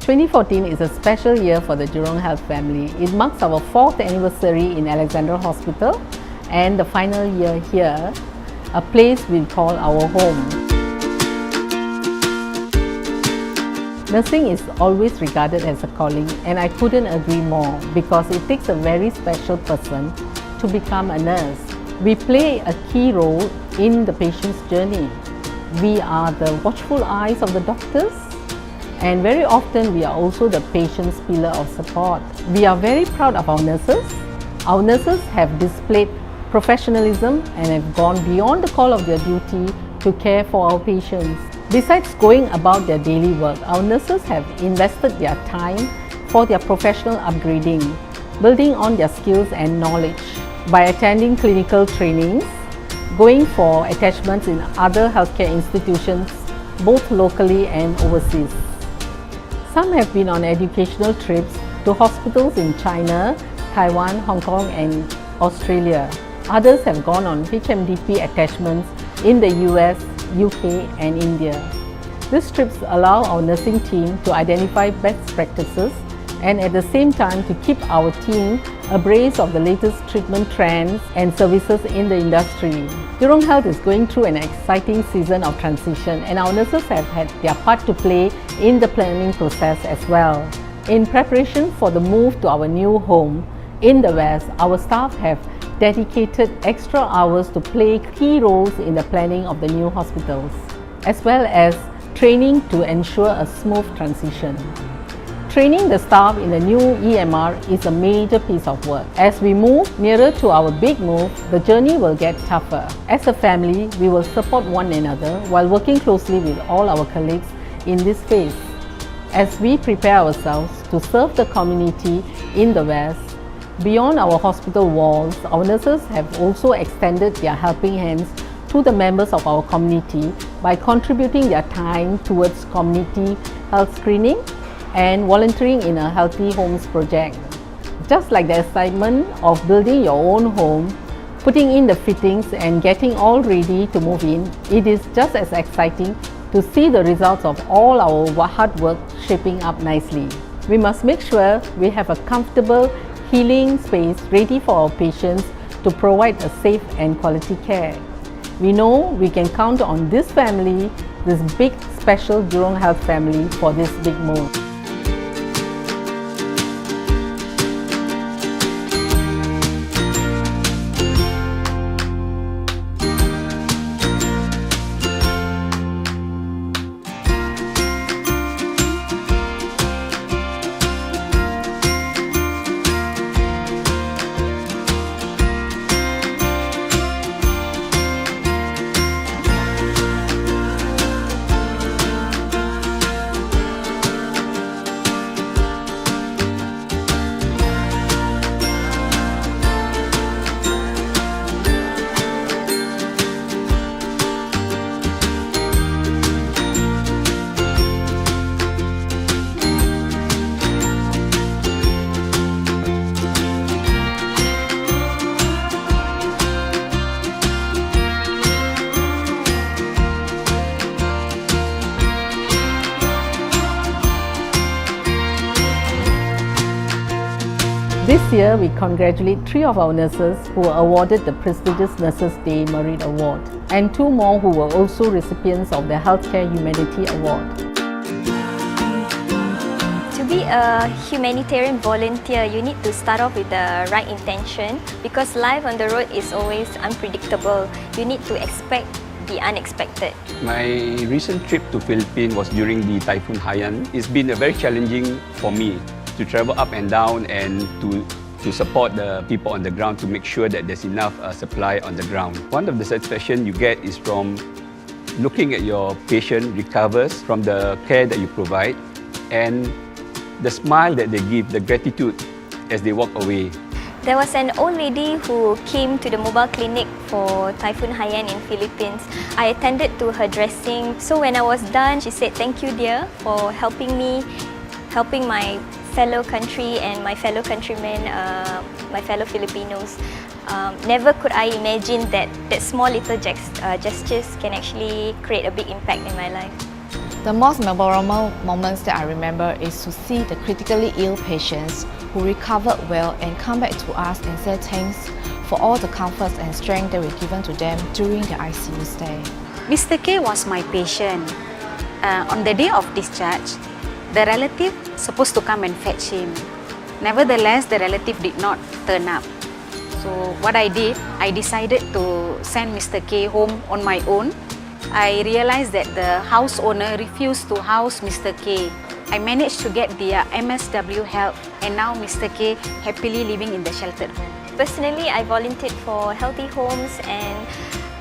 2014 is a special year for the JurongHealth family. It marks our 4th anniversary in Alexandra Hospital and the final year here, a place we call our home. Nursing is always regarded as a calling, and I couldn't agree more because it takes a very special person to become a nurse. We play a key role in the patient's journey. We are the watchful eyes of the doctors, and very often we are also the patient's pillar of support. We are very proud of our nurses. Our nurses have displayed professionalism and have gone beyond the call of their duty to care for our patients. Besides going about their daily work, our nurses have invested their time for their professional upgrading, building on their skills and knowledge by attending clinical trainings, going for attachments in other healthcare institutions, both locally and overseas. Some have been on educational trips to hospitals in China, Taiwan, Hong Kong and Australia. Others have gone on HMDP attachments in the US, UK and India. These trips allow our nursing team to identify best practices and at the same time to keep our team abreast of the latest treatment trends and services in the industry. JurongHealth is going through an exciting season of transition, and our nurses have had their part to play in the planning process as well. In preparation for the move to our new home in the West, our staff have dedicated extra hours to play key roles in the planning of the new hospitals, as well as training to ensure a smooth transition. Training the staff in the new EMR is a major piece of work. As we move nearer to our big move, the journey will get tougher. As a family, we will support one another while working closely with all our colleagues in this phase. As we prepare ourselves to serve the community in the West, beyond our hospital walls, our nurses have also extended their helping hands to the members of our community by contributing their time towards community health screening and volunteering in a Healthy Homes project. Just like the excitement of building your own home, putting in the fittings and getting all ready to move in, it is just as exciting to see the results of all our hard work shaping up nicely. We must make sure we have a comfortable, healing space ready for our patients to provide a safe and quality care. We know we can count on this family, this big special JurongHealth family for this big move. This year, we congratulate 3 of our nurses who were awarded the prestigious Nurses Day Merit Award and 2 more who were also recipients of the Healthcare Humanity Award. To be a humanitarian volunteer, you need to start off with the right intention because life on the road is always unpredictable. You need to expect the unexpected. My recent trip to Philippines was during the Typhoon Haiyan. It's been very challenging for me to travel up and down and to support the people on the ground to make sure that there's enough supply on the ground. One of the satisfaction you get is from looking at your patient recovers from the care that you provide and the smile that they give, the gratitude as they walk away. There was an old lady who came to the mobile clinic for Typhoon Haiyan in Philippines. I attended to her dressing. So when I was done, she said, "Thank you, dear, for helping me, helping my fellow country and my fellow countrymen, my fellow Filipinos." Never could I imagine that small little gestures can actually create a big impact in my life. The most memorable moments that I remember is to see the critically ill patients who recovered well and come back to us and say thanks for all the comforts and strength that were given to them during the ICU stay. Mr. K was my patient. On the day of discharge, the relative supposed to come and fetch him. Nevertheless, the relative did not turn up. So what I did, I decided to send Mr. K home on my own. I realized that the house owner refused to house Mr. K. I managed to get the MSW help, and now Mr. K happily living in the sheltered home. Personally, I volunteered for healthy homes, and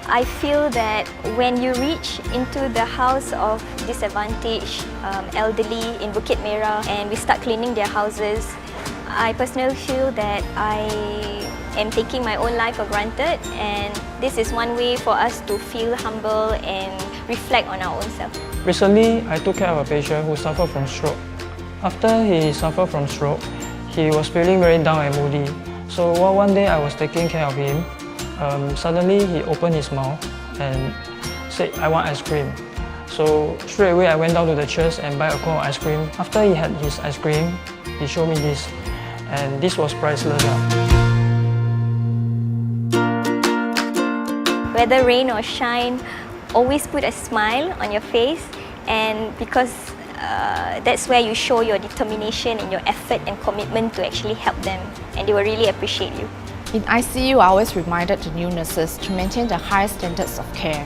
I feel that when you reach into the house of disadvantaged elderly in Bukit Merah and we start cleaning their houses, I personally feel that I am taking my own life for granted, and this is one way for us to feel humble and reflect on our own self. Recently, I took care of a patient who suffered from stroke. After he suffered from stroke, he was feeling very down and moody. So one day I was taking care of him. Suddenly he opened his mouth and said, "I want ice cream." So straight away I went down to the church and buy a cone of ice cream. After he had his ice cream, he showed me this, and this was priceless. Whether rain or shine, always put a smile on your face, and because that's where you show your determination and your effort and commitment to actually help them, and they will really appreciate you. In ICU, I always reminded the new nurses to maintain the high standards of care.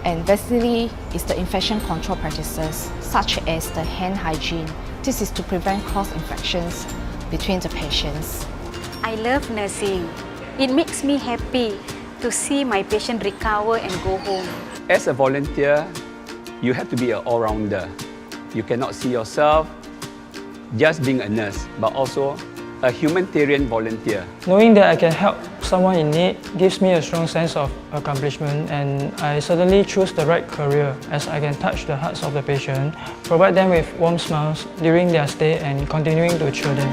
And basically, it's the infection control practices, such as the hand hygiene. This is to prevent cross-infections between the patients. I love nursing. It makes me happy to see my patient recover and go home. As a volunteer, you have to be an all-rounder. You cannot see yourself just being a nurse, but also a humanitarian volunteer. Knowing that I can help someone in need gives me a strong sense of accomplishment, and I suddenly choose the right career as I can touch the hearts of the patient, provide them with warm smiles during their stay and continuing to cheer them.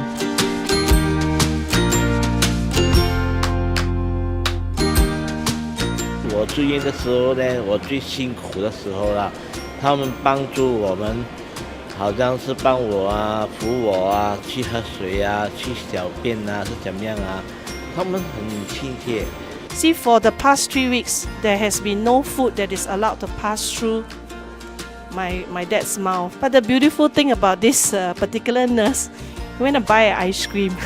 我住院的时候呢，我最辛苦的时候啦，他们帮助我们，好像是帮我啊、扶我啊、去喝水啊、去小便啊，是怎么样啊？他们很亲切。 See, for the past 3 weeks, there has been no food that is allowed to pass through my dad's mouth. But the beautiful thing about this particular nurse, he went to buy ice cream.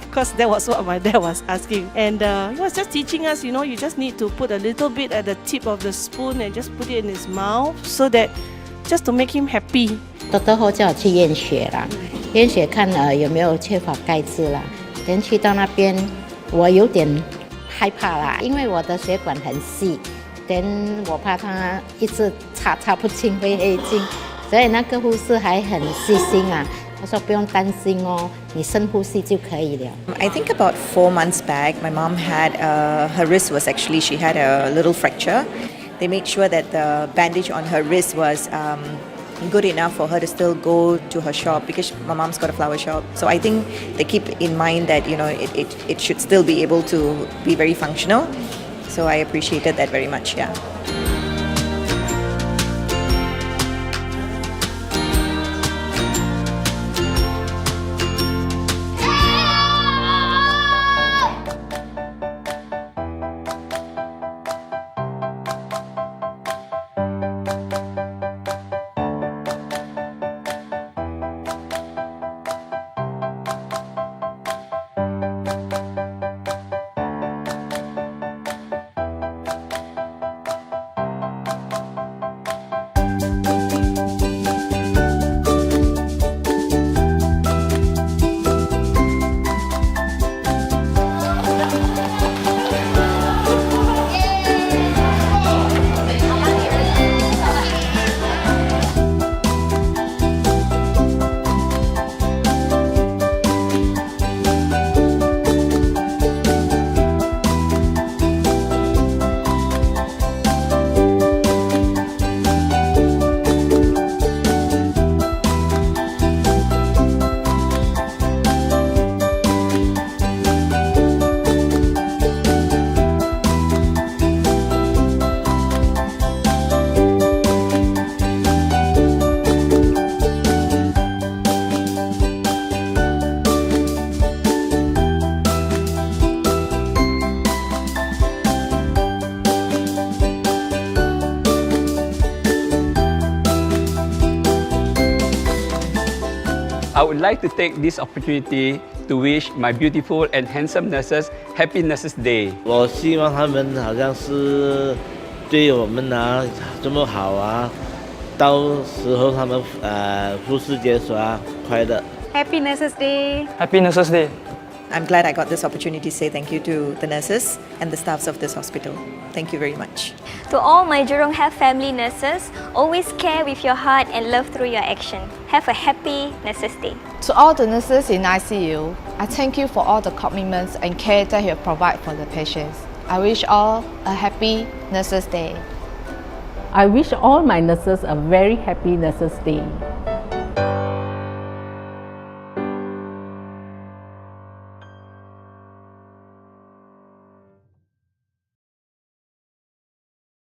Because that was what my dad was asking, and he was just teaching us, you know, you just need to put a little bit at the tip of the spoon and just put it in his mouth, so that just to make him happy. 豆豆后叫我去验血啦，验血看有没有缺乏钙质啦。连去到那边，我有点害怕啦，因为我的血管很细，我怕他一直插不进会黑进，所以那个护士还很细心啊。 I think about 4 months back, my mom had her wrist was actually, she had a little fracture. They made sure that the bandage on her wrist was good enough for her to still go to her shop, because my mom's got a flower shop. So I think they keep in mind that, you know, it should still be able to be very functional. So I appreciated that very much, yeah. I would like to take this opportunity to wish my beautiful and handsome nurses Happy Nurses Day. 我希望他们好像是对我们啊这么好啊，到时候他们护士节说啊快乐。 Happy Nurses Day! Happy Nurses Day. I'm glad I got this opportunity to say thank you to the nurses and the staffs of this hospital. Thank you very much. To all my JurongHealth family nurses, always care with your heart and love through your action. Have a happy Nurses Day. To all the nurses in ICU, I thank you for all the commitments and care that you provide for the patients. I wish all a happy Nurses Day. I wish all my nurses a very happy Nurses Day.